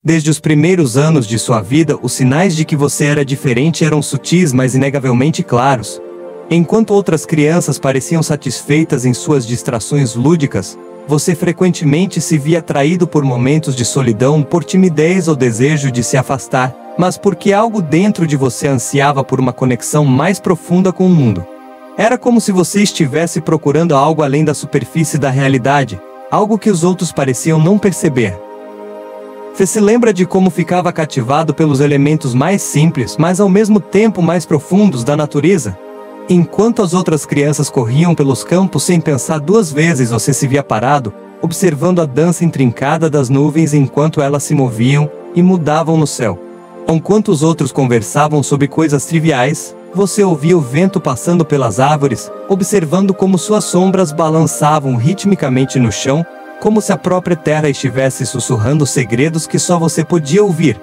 Desde os primeiros anos de sua vida, os sinais de que você era diferente eram sutis, mas inegavelmente claros. Enquanto outras crianças pareciam satisfeitas em suas distrações lúdicas, você frequentemente se via atraído por momentos de solidão, por timidez ou desejo de se afastar, mas porque algo dentro de você ansiava por uma conexão mais profunda com o mundo. Era como se você estivesse procurando algo além da superfície da realidade, algo que os outros pareciam não perceber. Você se lembra de como ficava cativado pelos elementos mais simples, mas ao mesmo tempo mais profundos da natureza? Enquanto as outras crianças corriam pelos campos sem pensar duas vezes, você se via parado, observando a dança intrincada das nuvens enquanto elas se moviam e mudavam no céu. Enquanto os outros conversavam sobre coisas triviais, você ouvia o vento passando pelas árvores, observando como suas sombras balançavam ritmicamente no chão, como se a própria terra estivesse sussurrando segredos que só você podia ouvir.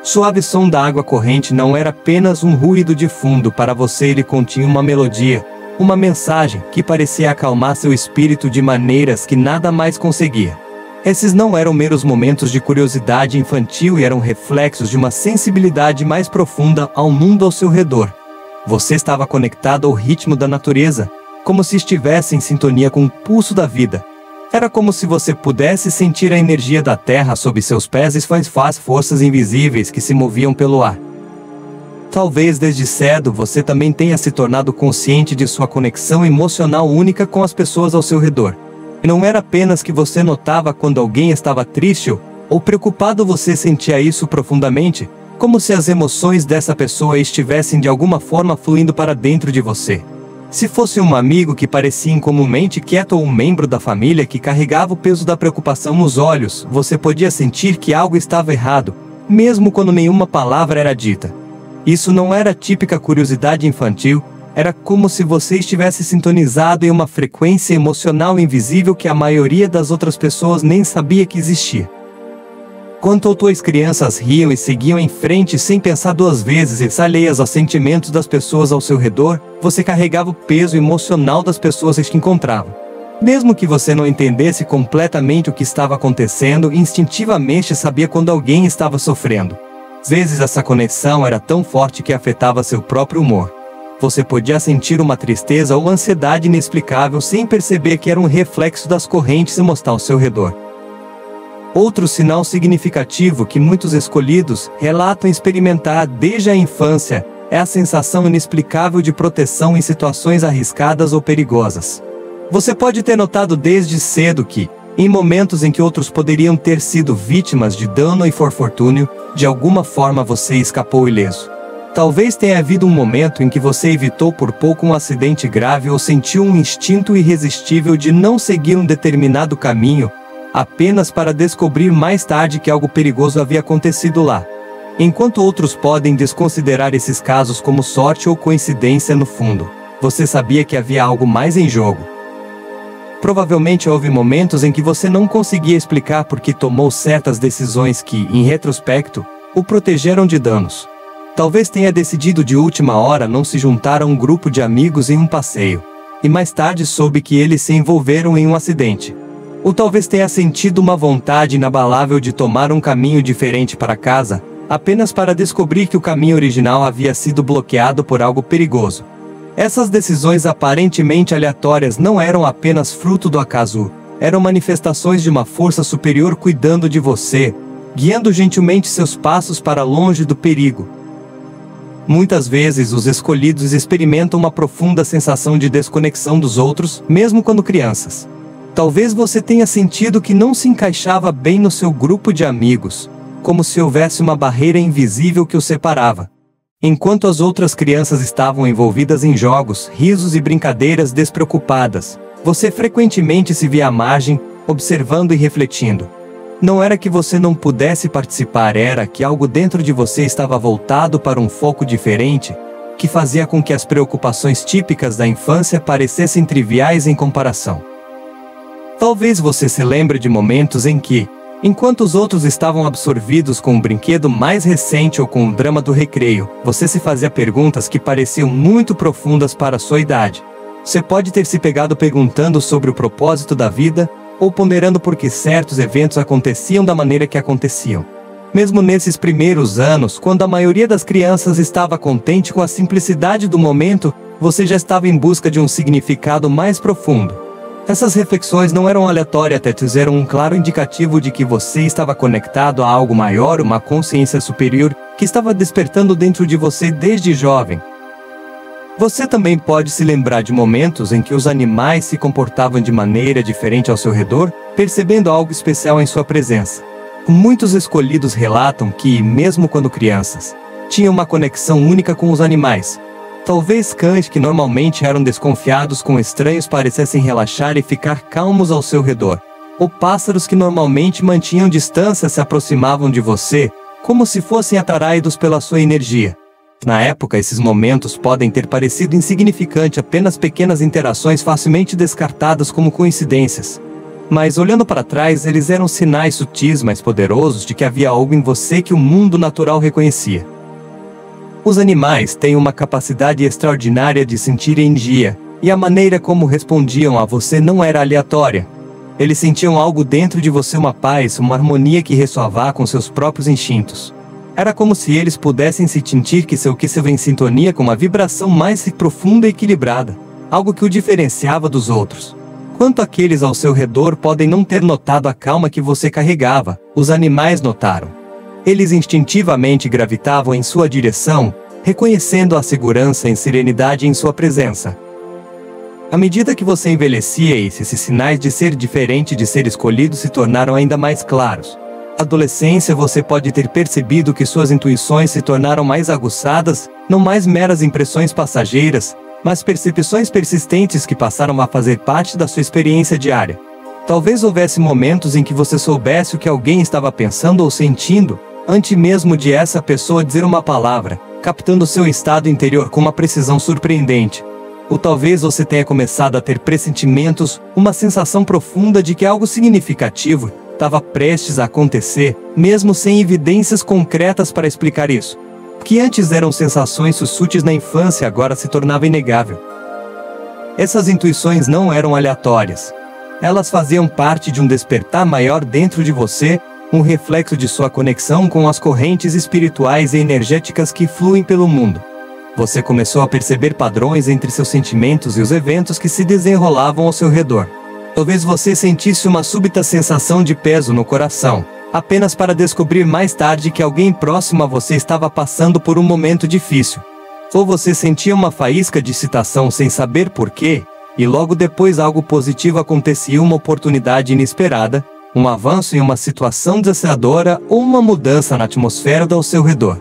Suave som da água corrente não era apenas um ruído de fundo para você, ele continha uma melodia, uma mensagem que parecia acalmar seu espírito de maneiras que nada mais conseguia. Esses não eram meros momentos de curiosidade infantil e eram reflexos de uma sensibilidade mais profunda ao mundo ao seu redor. Você estava conectado ao ritmo da natureza, como se estivesse em sintonia com o pulso da vida. Era como se você pudesse sentir a energia da terra sob seus pés e suas forças invisíveis que se moviam pelo ar. Talvez desde cedo você também tenha se tornado consciente de sua conexão emocional única com as pessoas ao seu redor. E não era apenas que você notava quando alguém estava triste ou preocupado, você sentia isso profundamente, como se as emoções dessa pessoa estivessem de alguma forma fluindo para dentro de você. Se fosse um amigo que parecia incomumente quieto ou um membro da família que carregava o peso da preocupação nos olhos, você podia sentir que algo estava errado, mesmo quando nenhuma palavra era dita. Isso não era típica curiosidade infantil, era como se você estivesse sintonizado em uma frequência emocional invisível que a maioria das outras pessoas nem sabia que existia. Quando outras crianças riam e seguiam em frente sem pensar duas vezes e alheias aos sentimentos das pessoas ao seu redor, você carregava o peso emocional das pessoas que encontrava. Mesmo que você não entendesse completamente o que estava acontecendo, instintivamente sabia quando alguém estava sofrendo. Às vezes essa conexão era tão forte que afetava seu próprio humor. Você podia sentir uma tristeza ou ansiedade inexplicável sem perceber que era um reflexo das correntes emocionais ao seu redor. Outro sinal significativo que muitos escolhidos relatam experimentar desde a infância é a sensação inexplicável de proteção em situações arriscadas ou perigosas. Você pode ter notado desde cedo que, em momentos em que outros poderiam ter sido vítimas de dano e infortúnio, de alguma forma você escapou ileso. Talvez tenha havido um momento em que você evitou por pouco um acidente grave ou sentiu um instinto irresistível de não seguir um determinado caminho, apenas para descobrir mais tarde que algo perigoso havia acontecido lá. Enquanto outros podem desconsiderar esses casos como sorte ou coincidência, no fundo, você sabia que havia algo mais em jogo. Provavelmente houve momentos em que você não conseguia explicar por que tomou certas decisões que, em retrospecto, o protegeram de danos. Talvez tenha decidido de última hora não se juntar a um grupo de amigos em um passeio, e mais tarde soube que eles se envolveram em um acidente. Ou talvez tenha sentido uma vontade inabalável de tomar um caminho diferente para casa, apenas para descobrir que o caminho original havia sido bloqueado por algo perigoso. Essas decisões aparentemente aleatórias não eram apenas fruto do acaso, eram manifestações de uma força superior cuidando de você, guiando gentilmente seus passos para longe do perigo. Muitas vezes os escolhidos experimentam uma profunda sensação de desconexão dos outros, mesmo quando crianças. Talvez você tenha sentido que não se encaixava bem no seu grupo de amigos, como se houvesse uma barreira invisível que os separava. Enquanto as outras crianças estavam envolvidas em jogos, risos e brincadeiras despreocupadas, você frequentemente se via à margem, observando e refletindo. Não era que você não pudesse participar, era que algo dentro de você estava voltado para um foco diferente, que fazia com que as preocupações típicas da infância parecessem triviais em comparação. Talvez você se lembre de momentos em que, enquanto os outros estavam absorvidos com um brinquedo mais recente ou com o drama do recreio, você se fazia perguntas que pareciam muito profundas para a sua idade. Você pode ter se pegado perguntando sobre o propósito da vida, ou ponderando por que certos eventos aconteciam da maneira que aconteciam. Mesmo nesses primeiros anos, quando a maioria das crianças estava contente com a simplicidade do momento, você já estava em busca de um significado mais profundo. Essas reflexões não eram aleatórias, até eram um claro indicativo de que você estava conectado a algo maior, uma consciência superior, que estava despertando dentro de você desde jovem. Você também pode se lembrar de momentos em que os animais se comportavam de maneira diferente ao seu redor, percebendo algo especial em sua presença. Muitos escolhidos relatam que, mesmo quando crianças, tinham uma conexão única com os animais. Talvez cães que normalmente eram desconfiados com estranhos parecessem relaxar e ficar calmos ao seu redor. Ou pássaros que normalmente mantinham distância se aproximavam de você, como se fossem atraídos pela sua energia. Na época, esses momentos podem ter parecido insignificantes, apenas pequenas interações facilmente descartadas como coincidências. Mas olhando para trás, eles eram sinais sutis, mas poderosos, de que havia algo em você que o mundo natural reconhecia. Os animais têm uma capacidade extraordinária de sentir energia, e a maneira como respondiam a você não era aleatória. Eles sentiam algo dentro de você, uma paz, uma harmonia que ressoava com seus próprios instintos. Era como se eles pudessem se sentir que seu que estava em sintonia com uma vibração mais profunda e equilibrada, algo que o diferenciava dos outros. Quanto aqueles ao seu redor podem não ter notado a calma que você carregava, os animais notaram. Eles instintivamente gravitavam em sua direção, reconhecendo a segurança e serenidade em sua presença. À medida que você envelhecia, esses sinais de ser diferente de ser escolhido se tornaram ainda mais claros. Na adolescência, você pode ter percebido que suas intuições se tornaram mais aguçadas, não mais meras impressões passageiras, mas percepções persistentes que passaram a fazer parte da sua experiência diária. Talvez houvesse momentos em que você soubesse o que alguém estava pensando ou sentindo, antes mesmo de essa pessoa dizer uma palavra, captando seu estado interior com uma precisão surpreendente. Ou talvez você tenha começado a ter pressentimentos, uma sensação profunda de que algo significativo estava prestes a acontecer, mesmo sem evidências concretas para explicar isso. O que antes eram sensações sutis na infância agora se tornava inegável. Essas intuições não eram aleatórias. Elas faziam parte de um despertar maior dentro de você, um reflexo de sua conexão com as correntes espirituais e energéticas que fluem pelo mundo. Você começou a perceber padrões entre seus sentimentos e os eventos que se desenrolavam ao seu redor. Talvez você sentisse uma súbita sensação de peso no coração, apenas para descobrir mais tarde que alguém próximo a você estava passando por um momento difícil. Ou você sentia uma faísca de excitação sem saber porquê, e logo depois algo positivo acontecia, uma oportunidade inesperada, um avanço em uma situação desafiadora ou uma mudança na atmosfera ao seu redor.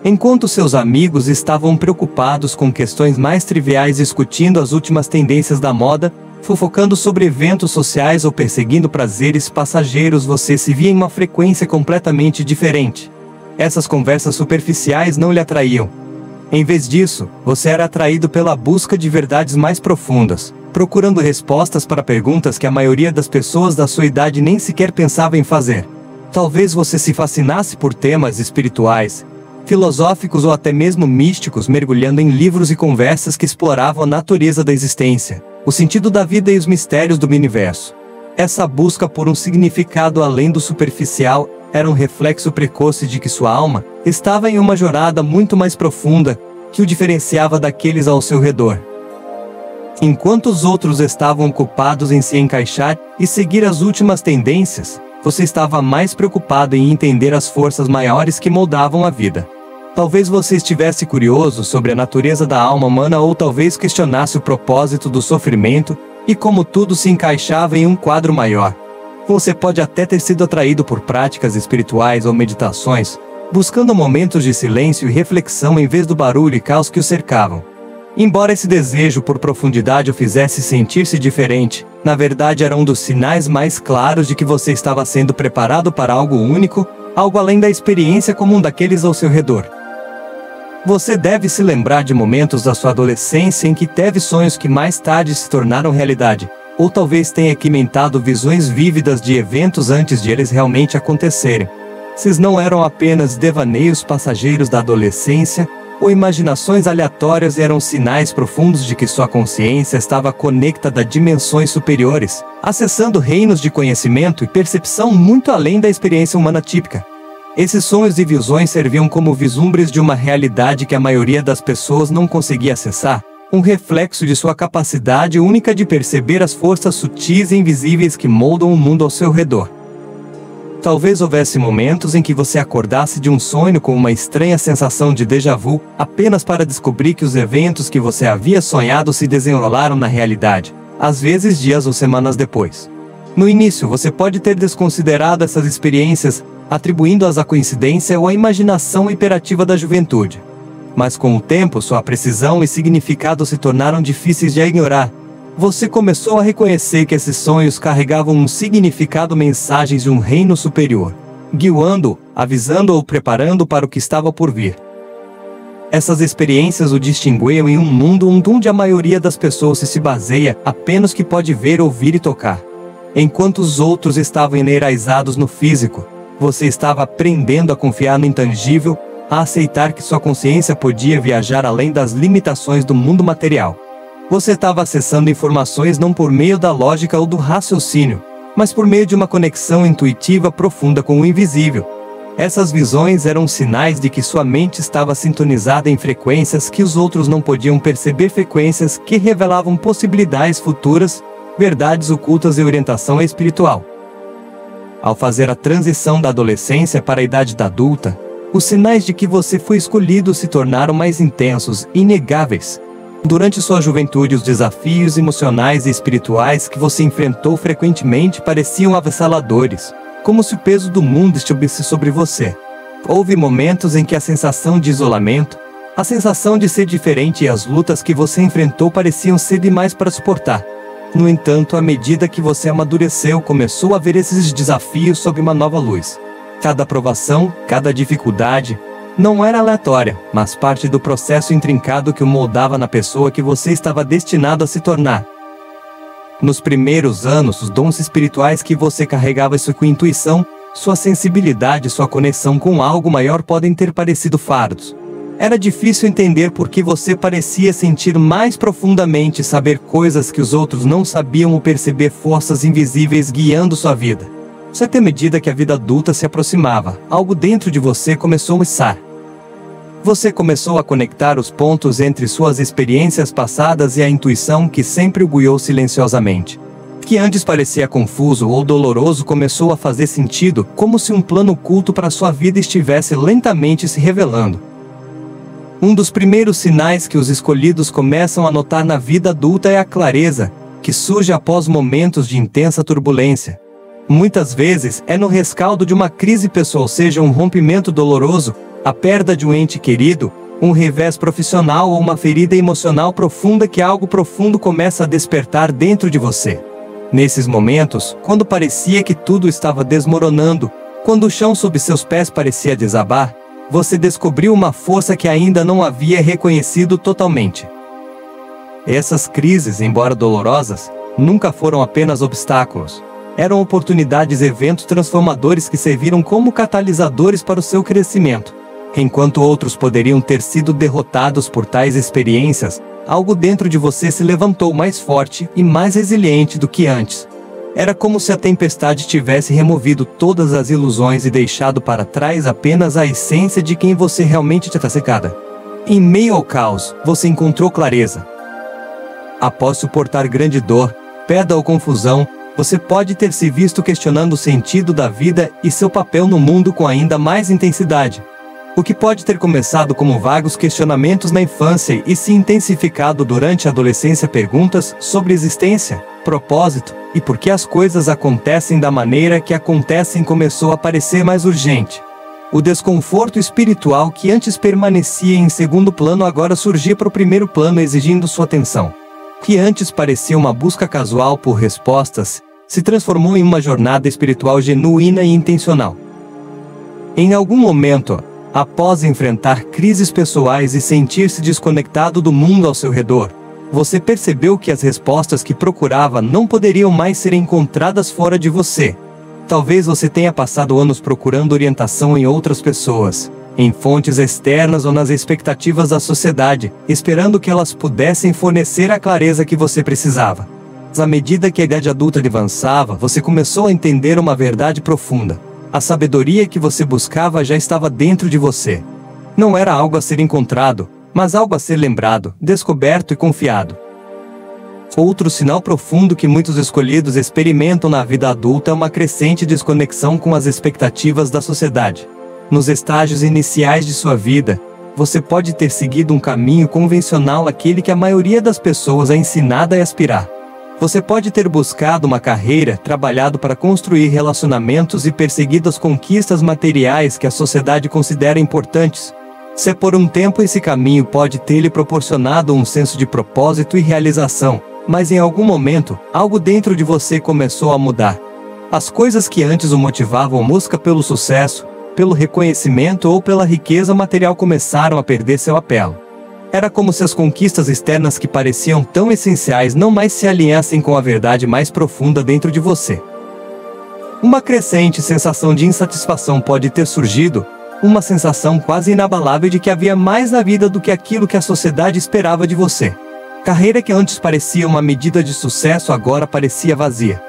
Enquanto seus amigos estavam preocupados com questões mais triviais, discutindo as últimas tendências da moda, fofocando sobre eventos sociais ou perseguindo prazeres passageiros, você se via em uma frequência completamente diferente. Essas conversas superficiais não lhe atraíam. Em vez disso, você era atraído pela busca de verdades mais profundas, procurando respostas para perguntas que a maioria das pessoas da sua idade nem sequer pensava em fazer. Talvez você se fascinasse por temas espirituais, filosóficos ou até mesmo místicos, mergulhando em livros e conversas que exploravam a natureza da existência, o sentido da vida e os mistérios do universo. Essa busca por um significado além do superficial era um reflexo precoce de que sua alma estava em uma jornada muito mais profunda, que o diferenciava daqueles ao seu redor. Enquanto os outros estavam ocupados em se encaixar e seguir as últimas tendências, você estava mais preocupado em entender as forças maiores que moldavam a vida. Talvez você estivesse curioso sobre a natureza da alma humana, ou talvez questionasse o propósito do sofrimento e como tudo se encaixava em um quadro maior. Você pode até ter sido atraído por práticas espirituais ou meditações, buscando momentos de silêncio e reflexão em vez do barulho e caos que o cercavam. Embora esse desejo por profundidade o fizesse sentir-se diferente, na verdade era um dos sinais mais claros de que você estava sendo preparado para algo único, algo além da experiência comum daqueles ao seu redor. Você deve se lembrar de momentos da sua adolescência em que teve sonhos que mais tarde se tornaram realidade, ou talvez tenha experimentado visões vívidas de eventos antes de eles realmente acontecerem. Esses não eram apenas devaneios passageiros da adolescência, ou imaginações aleatórias eram sinais profundos de que sua consciência estava conectada a dimensões superiores, acessando reinos de conhecimento e percepção muito além da experiência humana típica. Esses sonhos e visões serviam como vislumbres de uma realidade que a maioria das pessoas não conseguia acessar, um reflexo de sua capacidade única de perceber as forças sutis e invisíveis que moldam o mundo ao seu redor. Talvez houvesse momentos em que você acordasse de um sonho com uma estranha sensação de déjà vu, apenas para descobrir que os eventos que você havia sonhado se desenrolaram na realidade, às vezes dias ou semanas depois. No início, você pode ter desconsiderado essas experiências, atribuindo-as à coincidência ou à imaginação hiperativa da juventude. Mas com o tempo, sua precisão e significado se tornaram difíceis de ignorar. Você começou a reconhecer que esses sonhos carregavam um significado, mensagens de um reino superior, guiando-o, avisando ou preparando para o que estava por vir. Essas experiências o distinguiam em um mundo onde a maioria das pessoas se baseia apenas no que pode ver, ouvir e tocar. Enquanto os outros estavam enraizados no físico, você estava aprendendo a confiar no intangível, a aceitar que sua consciência podia viajar além das limitações do mundo material. Você estava acessando informações não por meio da lógica ou do raciocínio, mas por meio de uma conexão intuitiva profunda com o invisível. Essas visões eram sinais de que sua mente estava sintonizada em frequências que os outros não podiam perceber, frequências que revelavam possibilidades futuras, verdades ocultas e orientação espiritual. Ao fazer a transição da adolescência para a idade adulta, os sinais de que você foi escolhido se tornaram mais intensos e inegáveis. Durante sua juventude, os desafios emocionais e espirituais que você enfrentou frequentemente pareciam avassaladores, como se o peso do mundo estivesse sobre você. Houve momentos em que a sensação de isolamento, a sensação de ser diferente e as lutas que você enfrentou pareciam ser demais para suportar. No entanto, à medida que você amadureceu, começou a ver esses desafios sob uma nova luz. Cada provação, cada dificuldade, não era aleatória, mas parte do processo intrincado que o moldava na pessoa que você estava destinado a se tornar. Nos primeiros anos, os dons espirituais que você carregava e sua intuição, sua sensibilidade e sua conexão com algo maior podem ter parecido fardos. Era difícil entender por que você parecia sentir mais profundamente, saber coisas que os outros não sabiam ou perceber forças invisíveis guiando sua vida. Só que à medida que a vida adulta se aproximava, algo dentro de você começou a mudar. Você começou a conectar os pontos entre suas experiências passadas e a intuição que sempre o guiou silenciosamente. O que antes parecia confuso ou doloroso começou a fazer sentido, como se um plano oculto para sua vida estivesse lentamente se revelando. Um dos primeiros sinais que os escolhidos começam a notar na vida adulta é a clareza, que surge após momentos de intensa turbulência. Muitas vezes é no rescaldo de uma crise pessoal, seja um rompimento doloroso, a perda de um ente querido, um revés profissional ou uma ferida emocional profunda, que algo profundo começa a despertar dentro de você. Nesses momentos, quando parecia que tudo estava desmoronando, quando o chão sob seus pés parecia desabar, você descobriu uma força que ainda não havia reconhecido totalmente. Essas crises, embora dolorosas, nunca foram apenas obstáculos. Eram oportunidades, eventos transformadores que serviram como catalisadores para o seu crescimento. Enquanto outros poderiam ter sido derrotados por tais experiências, algo dentro de você se levantou mais forte e mais resiliente do que antes. Era como se a tempestade tivesse removido todas as ilusões e deixado para trás apenas a essência de quem você realmente está secada. Em meio ao caos, você encontrou clareza. Após suportar grande dor, perda ou confusão, você pode ter se visto questionando o sentido da vida e seu papel no mundo com ainda mais intensidade. O que pode ter começado como vagos questionamentos na infância e se intensificado durante a adolescência, perguntas sobre existência, propósito e por que as coisas acontecem da maneira que acontecem, começou a parecer mais urgente. O desconforto espiritual que antes permanecia em segundo plano agora surgia para o primeiro plano, exigindo sua atenção. O que antes parecia uma busca casual por respostas, se transformou em uma jornada espiritual genuína e intencional. Em algum momento, após enfrentar crises pessoais e sentir-se desconectado do mundo ao seu redor, você percebeu que as respostas que procurava não poderiam mais ser encontradas fora de você. Talvez você tenha passado anos procurando orientação em outras pessoas, em fontes externas ou nas expectativas da sociedade, esperando que elas pudessem fornecer a clareza que você precisava. Mas à medida que a idade adulta avançava, você começou a entender uma verdade profunda. A sabedoria que você buscava já estava dentro de você. Não era algo a ser encontrado, mas algo a ser lembrado, descoberto e confiado. Outro sinal profundo que muitos escolhidos experimentam na vida adulta é uma crescente desconexão com as expectativas da sociedade. Nos estágios iniciais de sua vida, você pode ter seguido um caminho convencional, aquele que a maioria das pessoas é ensinada a aspirar. Você pode ter buscado uma carreira, trabalhado para construir relacionamentos e perseguido as conquistas materiais que a sociedade considera importantes. Se por um tempo esse caminho pode ter lhe proporcionado um senso de propósito e realização, mas em algum momento, algo dentro de você começou a mudar. As coisas que antes o motivavam, a busca pelo sucesso, pelo reconhecimento ou pela riqueza material, começaram a perder seu apelo. Era como se as conquistas externas que pareciam tão essenciais não mais se alinhassem com a verdade mais profunda dentro de você. Uma crescente sensação de insatisfação pode ter surgido, uma sensação quase inabalável de que havia mais na vida do que aquilo que a sociedade esperava de você. Carreira que antes parecia uma medida de sucesso agora parecia vazia.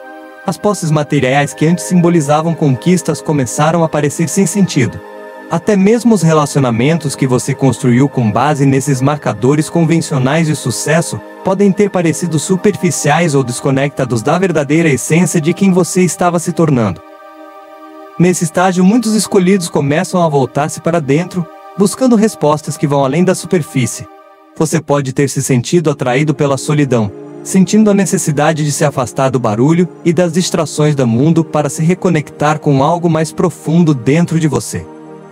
As posses materiais que antes simbolizavam conquistas começaram a parecer sem sentido. Até mesmo os relacionamentos que você construiu com base nesses marcadores convencionais de sucesso podem ter parecido superficiais ou desconectados da verdadeira essência de quem você estava se tornando. Nesse estágio, muitos escolhidos começam a voltar-se para dentro, buscando respostas que vão além da superfície. Você pode ter se sentido atraído pela solidão, sentindo a necessidade de se afastar do barulho e das distrações do mundo para se reconectar com algo mais profundo dentro de você.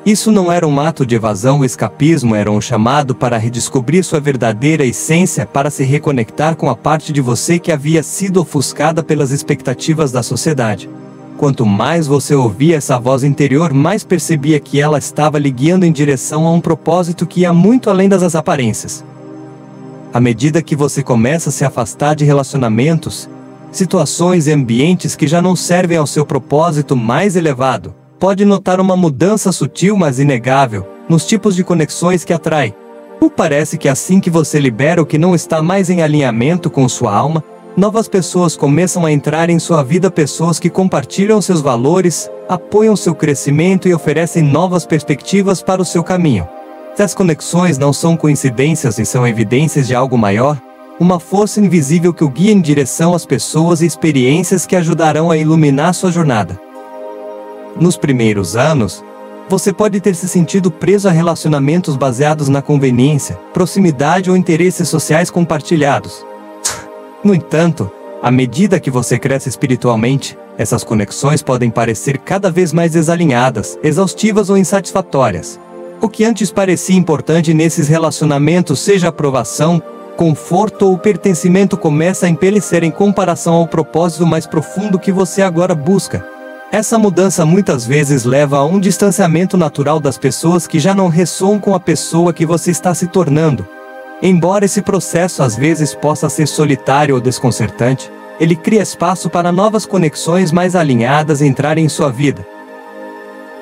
Isso não era um ato de evasão ou escapismo, era um chamado para redescobrir sua verdadeira essência, para se reconectar com a parte de você que havia sido ofuscada pelas expectativas da sociedade. Quanto mais você ouvia essa voz interior, mais percebia que ela estava lhe guiando em direção a um propósito que ia muito além das aparências. À medida que você começa a se afastar de relacionamentos, situações e ambientes que já não servem ao seu propósito mais elevado, pode notar uma mudança sutil mas inegável nos tipos de conexões que atrai. Parece que assim que você libera o que não está mais em alinhamento com sua alma, novas pessoas começam a entrar em sua vida, pessoas que compartilham seus valores, apoiam seu crescimento e oferecem novas perspectivas para o seu caminho. Essas conexões não são coincidências e são evidências de algo maior, uma força invisível que o guia em direção às pessoas e experiências que ajudarão a iluminar sua jornada. Nos primeiros anos, você pode ter se sentido preso a relacionamentos baseados na conveniência, proximidade ou interesses sociais compartilhados. No entanto, à medida que você cresce espiritualmente, essas conexões podem parecer cada vez mais desalinhadas, exaustivas ou insatisfatórias. O que antes parecia importante nesses relacionamentos, seja aprovação, conforto ou pertencimento, começa a empelhecer em comparação ao propósito mais profundo que você agora busca. Essa mudança muitas vezes leva a um distanciamento natural das pessoas que já não ressoam com a pessoa que você está se tornando. Embora esse processo às vezes possa ser solitário ou desconcertante, ele cria espaço para novas conexões mais alinhadas entrarem em sua vida.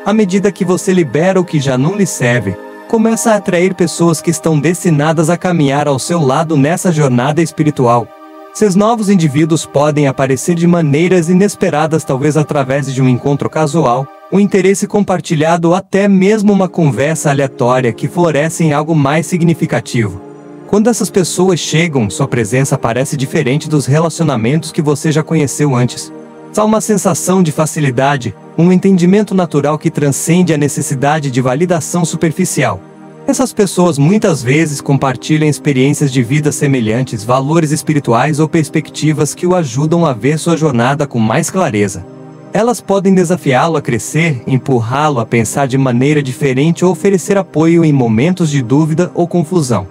À medida que você libera o que já não lhe serve, começa a atrair pessoas que estão destinadas a caminhar ao seu lado nessa jornada espiritual. Esses novos indivíduos podem aparecer de maneiras inesperadas, talvez através de um encontro casual, um interesse compartilhado ou até mesmo uma conversa aleatória que floresce em algo mais significativo. Quando essas pessoas chegam, sua presença parece diferente dos relacionamentos que você já conheceu antes. Há uma sensação de facilidade, um entendimento natural que transcende a necessidade de validação superficial. Essas pessoas muitas vezes compartilham experiências de vida semelhantes, valores espirituais ou perspectivas que o ajudam a ver sua jornada com mais clareza. Elas podem desafiá-lo a crescer, empurrá-lo a pensar de maneira diferente ou oferecer apoio em momentos de dúvida ou confusão.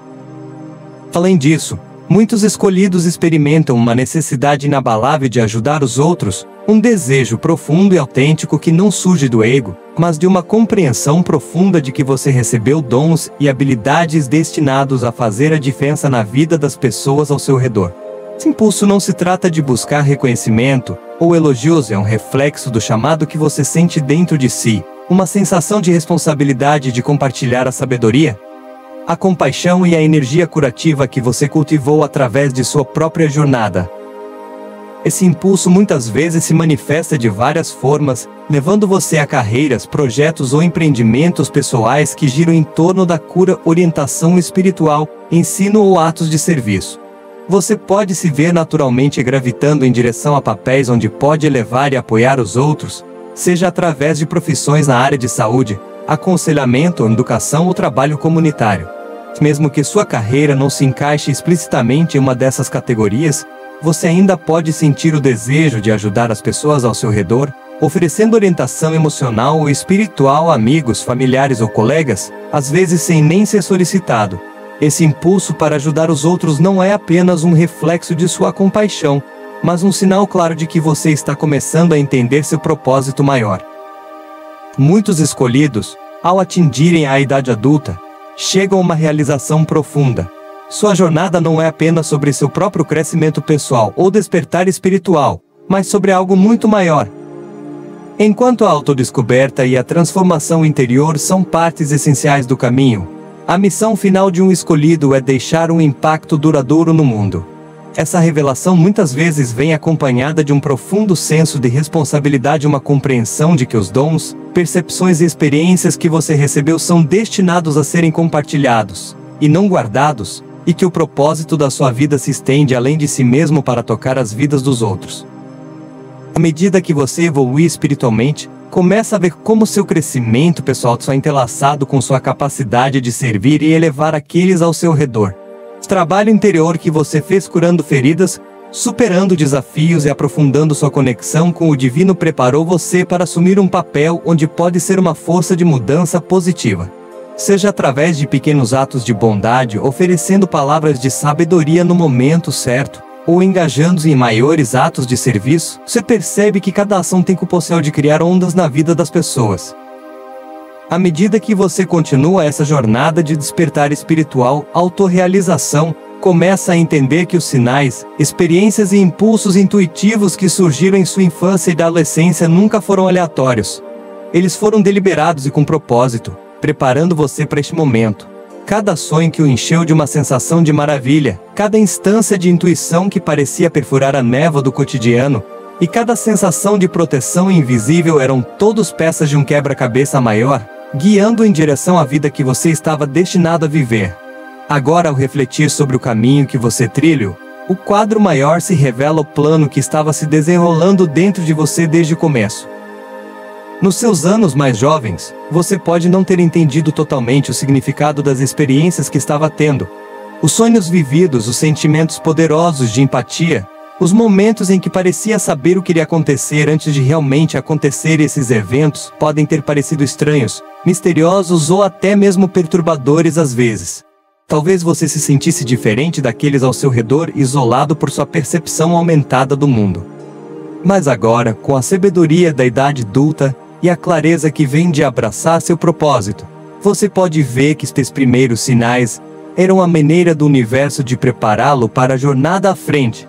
Além disso, muitos escolhidos experimentam uma necessidade inabalável de ajudar os outros, um desejo profundo e autêntico que não surge do ego, mas de uma compreensão profunda de que você recebeu dons e habilidades destinados a fazer a diferença na vida das pessoas ao seu redor. Esse impulso não se trata de buscar reconhecimento ou elogios, é um reflexo do chamado que você sente dentro de si, Uma sensação de responsabilidade de compartilhar a sabedoria, a compaixão e a energia curativa que você cultivou através de sua própria jornada. Esse impulso muitas vezes se manifesta de várias formas, levando você a carreiras, projetos ou empreendimentos pessoais que giram em torno da cura, orientação espiritual, ensino ou atos de serviço. Você pode se ver naturalmente gravitando em direção a papéis onde pode elevar e apoiar os outros, seja através de profissões na área de saúde, aconselhamento, educação ou trabalho comunitário. Mesmo que sua carreira não se encaixe explicitamente em uma dessas categorias, você ainda pode sentir o desejo de ajudar as pessoas ao seu redor, oferecendo orientação emocional ou espiritual a amigos, familiares ou colegas, às vezes sem nem ser solicitado. Esse impulso para ajudar os outros não é apenas um reflexo de sua compaixão, mas um sinal claro de que você está começando a entender seu propósito maior. Muitos escolhidos, ao atingirem a idade adulta, chegam a uma realização profunda. Sua jornada não é apenas sobre seu próprio crescimento pessoal ou despertar espiritual, mas sobre algo muito maior. Enquanto a autodescoberta e a transformação interior são partes essenciais do caminho, a missão final de um escolhido é deixar um impacto duradouro no mundo. Essa revelação muitas vezes vem acompanhada de um profundo senso de responsabilidade, uma compreensão de que os dons, percepções e experiências que você recebeu são destinados a serem compartilhados, e não guardados, e que o propósito da sua vida se estende além de si mesmo para tocar as vidas dos outros. À medida que você evolui espiritualmente, começa a ver como seu crescimento pessoal está entrelaçado com sua capacidade de servir e elevar aqueles ao seu redor. O trabalho interior que você fez curando feridas, superando desafios e aprofundando sua conexão com o divino preparou você para assumir um papel onde pode ser uma força de mudança positiva. Seja através de pequenos atos de bondade, oferecendo palavras de sabedoria no momento certo, ou engajando-se em maiores atos de serviço, você percebe que cada ação tem o potencial de criar ondas na vida das pessoas. À medida que você continua essa jornada de despertar espiritual, autorrealização, começa a entender que os sinais, experiências e impulsos intuitivos que surgiram em sua infância e adolescência nunca foram aleatórios. Eles foram deliberados e com propósito, preparando você para este momento. Cada sonho que o encheu de uma sensação de maravilha, cada instância de intuição que parecia perfurar a névoa do cotidiano, e cada sensação de proteção invisível eram todos peças de um quebra-cabeça maior, guiando em direção à vida que você estava destinado a viver. Agora, ao refletir sobre o caminho que você trilhou, o quadro maior se revela o plano que estava se desenrolando dentro de você desde o começo. Nos seus anos mais jovens, você pode não ter entendido totalmente o significado das experiências que estava tendo. Os sonhos vividos, os sentimentos poderosos de empatia, os momentos em que parecia saber o que iria acontecer antes de realmente acontecer. Esses eventos podem ter parecido estranhos, misteriosos ou até mesmo perturbadores às vezes. Talvez você se sentisse diferente daqueles ao seu redor, isolado por sua percepção aumentada do mundo. Mas agora, com a sabedoria da idade adulta, e a clareza que vem de abraçar seu propósito, você pode ver que estes primeiros sinais eram a maneira do universo de prepará-lo para a jornada à frente.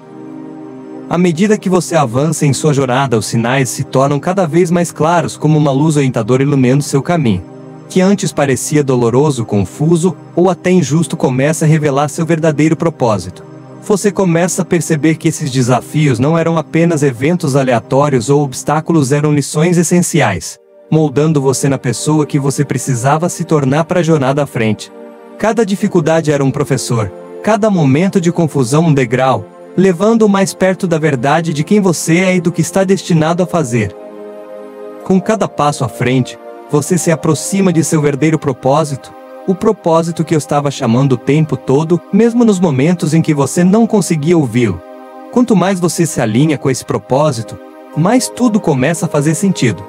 À medida que você avança em sua jornada, os sinais se tornam cada vez mais claros, como uma luz orientadora iluminando seu caminho, que antes parecia doloroso, confuso ou até injusto, começa a revelar seu verdadeiro propósito. Você começa a perceber que esses desafios não eram apenas eventos aleatórios ou obstáculos, eram lições essenciais, moldando você na pessoa que você precisava se tornar para a jornada à frente. Cada dificuldade era um professor, cada momento de confusão um degrau, levando-o mais perto da verdade de quem você é e do que está destinado a fazer. Com cada passo à frente, você se aproxima de seu verdadeiro propósito, o propósito que eu estava chamando o tempo todo, mesmo nos momentos em que você não conseguia ouvi-lo. Quanto mais você se alinha com esse propósito, mais tudo começa a fazer sentido.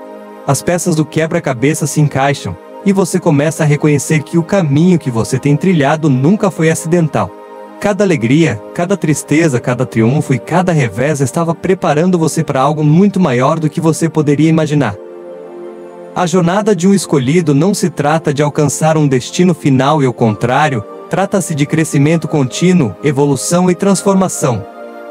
As peças do quebra-cabeça se encaixam, e você começa a reconhecer que o caminho que você tem trilhado nunca foi acidental. Cada alegria, cada tristeza, cada triunfo e cada revés estava preparando você para algo muito maior do que você poderia imaginar. A jornada de um escolhido não se trata de alcançar um destino final, e ao contrário, trata-se de crescimento contínuo, evolução e transformação.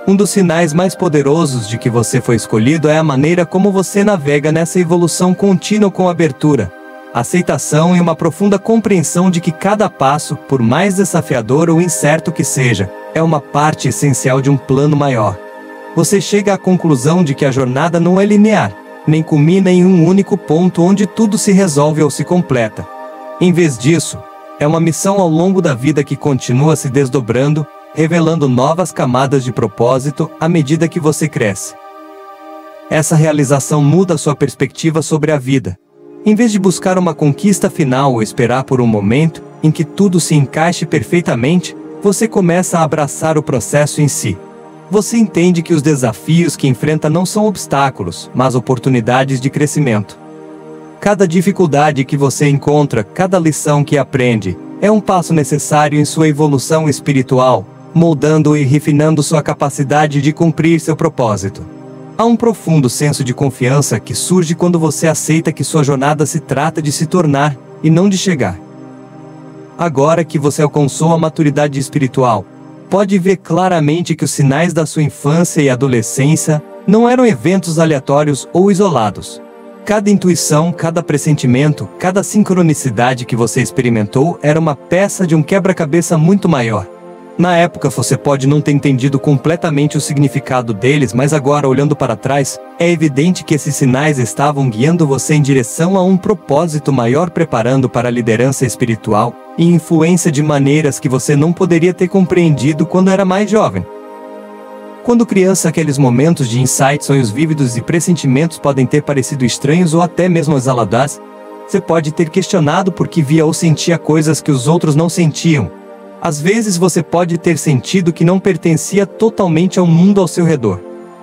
Um dos sinais mais poderosos de que você foi escolhido é a maneira como você navega nessa evolução contínua com abertura, aceitação e uma profunda compreensão de que cada passo, por mais desafiador ou incerto que seja, é uma parte essencial de um plano maior. Você chega à conclusão de que a jornada não é linear, nem culmina em um único ponto onde tudo se resolve ou se completa. Em vez disso, é uma missão ao longo da vida que continua se desdobrando, revelando novas camadas de propósito à medida que você cresce. Essa realização muda sua perspectiva sobre a vida. Em vez de buscar uma conquista final ou esperar por um momento em que tudo se encaixe perfeitamente, você começa a abraçar o processo em si. Você entende que os desafios que enfrenta não são obstáculos, mas oportunidades de crescimento. Cada dificuldade que você encontra, cada lição que aprende, é um passo necessário em sua evolução espiritual, moldando e refinando sua capacidade de cumprir seu propósito. Há um profundo senso de confiança que surge quando você aceita que sua jornada se trata de se tornar, e não de chegar. Agora que você alcançou a maturidade espiritual, pode ver claramente que os sinais da sua infância e adolescência não eram eventos aleatórios ou isolados. Cada intuição, cada pressentimento, cada sincronicidade que você experimentou era uma peça de um quebra-cabeça muito maior. Na época você pode não ter entendido completamente o significado deles, mas agora, olhando para trás, é evidente que esses sinais estavam guiando você em direção a um propósito maior, preparando para a liderança espiritual e influência de maneiras que você não poderia ter compreendido quando era mais jovem. Quando criança, aqueles momentos de insight, sonhos vívidos e pressentimentos podem ter parecido estranhos ou até mesmo exaladas. Você pode ter questionado por que via ou sentia coisas que os outros não sentiam. Às vezes você pode ter sentido que não pertencia totalmente ao mundo ao seu redor.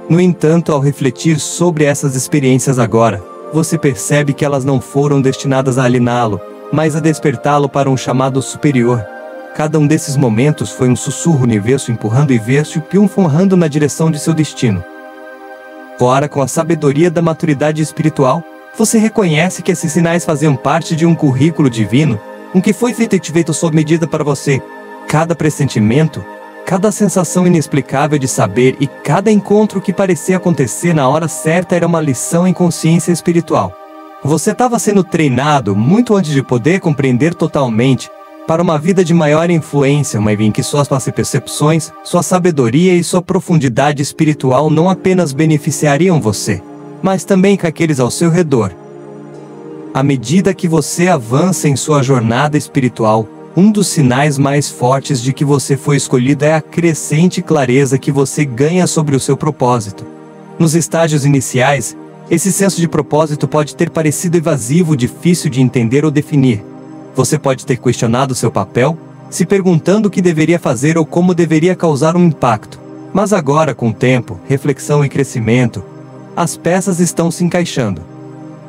No entanto, ao refletir sobre essas experiências agora, você percebe que elas não foram destinadas a aliená-lo, mas a despertá-lo para um chamado superior. Cada um desses momentos foi um sussurro universo empurrando e verso empurrando na direção de seu destino. Ora, com a sabedoria da maturidade espiritual, você reconhece que esses sinais faziam parte de um currículo divino, um que foi feito sob medida para você. Cada pressentimento, cada sensação inexplicável de saber e cada encontro que parecia acontecer na hora certa era uma lição em consciência espiritual. Você estava sendo treinado muito antes de poder compreender totalmente, para uma vida de maior influência, uma vida em que suas percepções, sua sabedoria e sua profundidade espiritual não apenas beneficiariam você, mas também aqueles ao seu redor. À medida que você avança em sua jornada espiritual, um dos sinais mais fortes de que você foi escolhido é a crescente clareza que você ganha sobre o seu propósito. Nos estágios iniciais, esse senso de propósito pode ter parecido evasivo, difícil de entender ou definir. Você pode ter questionado seu papel, se perguntando o que deveria fazer ou como deveria causar um impacto. Mas agora, com o tempo, reflexão e crescimento, as peças estão se encaixando.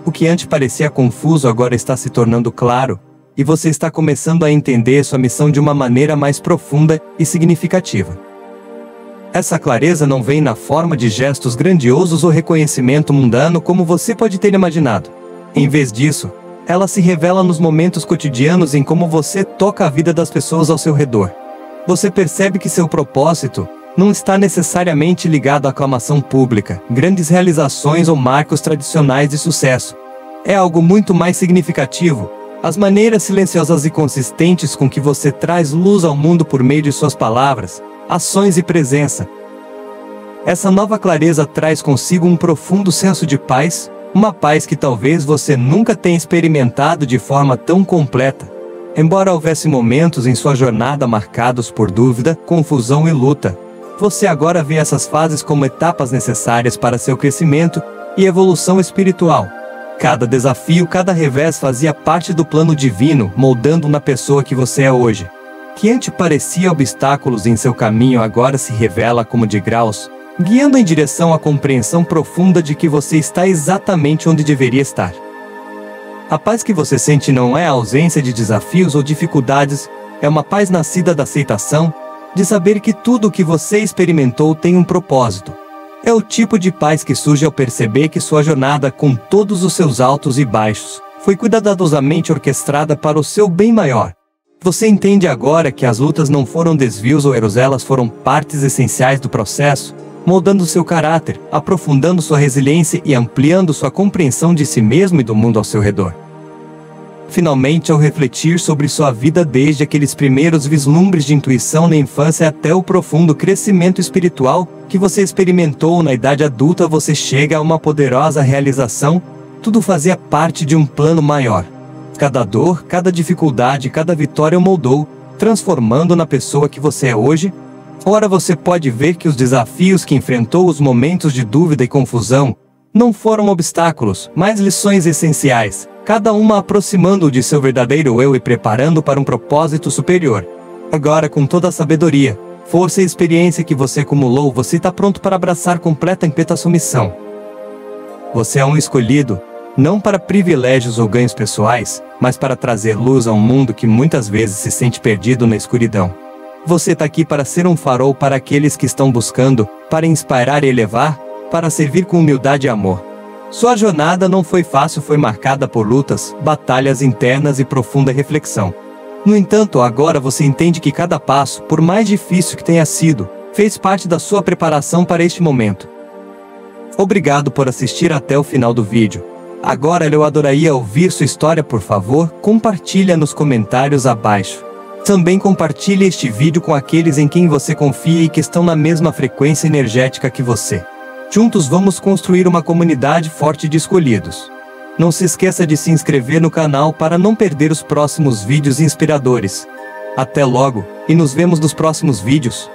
O que antes parecia confuso agora está se tornando claro, e você está começando a entender sua missão de uma maneira mais profunda e significativa. Essa clareza não vem na forma de gestos grandiosos ou reconhecimento mundano como você pode ter imaginado. Em vez disso, ela se revela nos momentos cotidianos em como você toca a vida das pessoas ao seu redor. Você percebe que seu propósito não está necessariamente ligado à aclamação pública, grandes realizações ou marcos tradicionais de sucesso. É algo muito mais significativo. As maneiras silenciosas e consistentes com que você traz luz ao mundo por meio de suas palavras, ações e presença. Essa nova clareza traz consigo um profundo senso de paz, uma paz que talvez você nunca tenha experimentado de forma tão completa. Embora houvesse momentos em sua jornada marcados por dúvida, confusão e luta, você agora vê essas fases como etapas necessárias para seu crescimento e evolução espiritual. Cada desafio, cada revés fazia parte do plano divino, moldando na pessoa que você é hoje. Que antes parecia obstáculos em seu caminho agora se revela como degraus, guiando em direção à compreensão profunda de que você está exatamente onde deveria estar. A paz que você sente não é a ausência de desafios ou dificuldades, é uma paz nascida da aceitação, de saber que tudo o que você experimentou tem um propósito. É o tipo de paz que surge ao perceber que sua jornada, com todos os seus altos e baixos, foi cuidadosamente orquestrada para o seu bem maior. Você entende agora que as lutas não foram desvios ou erros, elas foram partes essenciais do processo, moldando seu caráter, aprofundando sua resiliência e ampliando sua compreensão de si mesmo e do mundo ao seu redor. Finalmente, ao refletir sobre sua vida desde aqueles primeiros vislumbres de intuição na infância até o profundo crescimento espiritual que você experimentou na idade adulta, você chega a uma poderosa realização: tudo fazia parte de um plano maior. Cada dor, cada dificuldade, cada vitória o moldou, transformando na pessoa que você é hoje. Ora, você pode ver que os desafios que enfrentou, os momentos de dúvida e confusão, não foram obstáculos, mas lições essenciais, cada uma aproximando-o de seu verdadeiro eu e preparando para um propósito superior. Agora, com toda a sabedoria, força e experiência que você acumulou, você está pronto para abraçar completa ímpeto a sua missão. Você é um escolhido, não para privilégios ou ganhos pessoais, mas para trazer luz a um mundo que muitas vezes se sente perdido na escuridão. Você está aqui para ser um farol para aqueles que estão buscando, para inspirar e elevar, para servir com humildade e amor. Sua jornada não foi fácil, foi marcada por lutas, batalhas internas e profunda reflexão. No entanto, agora você entende que cada passo, por mais difícil que tenha sido, fez parte da sua preparação para este momento. Obrigado por assistir até o final do vídeo. Agora eu adoraria ouvir sua história. Por favor, compartilhe nos comentários abaixo. Também compartilhe este vídeo com aqueles em quem você confia e que estão na mesma frequência energética que você. Juntos vamos construir uma comunidade forte de escolhidos. Não se esqueça de se inscrever no canal para não perder os próximos vídeos inspiradores. Até logo, e nos vemos nos próximos vídeos.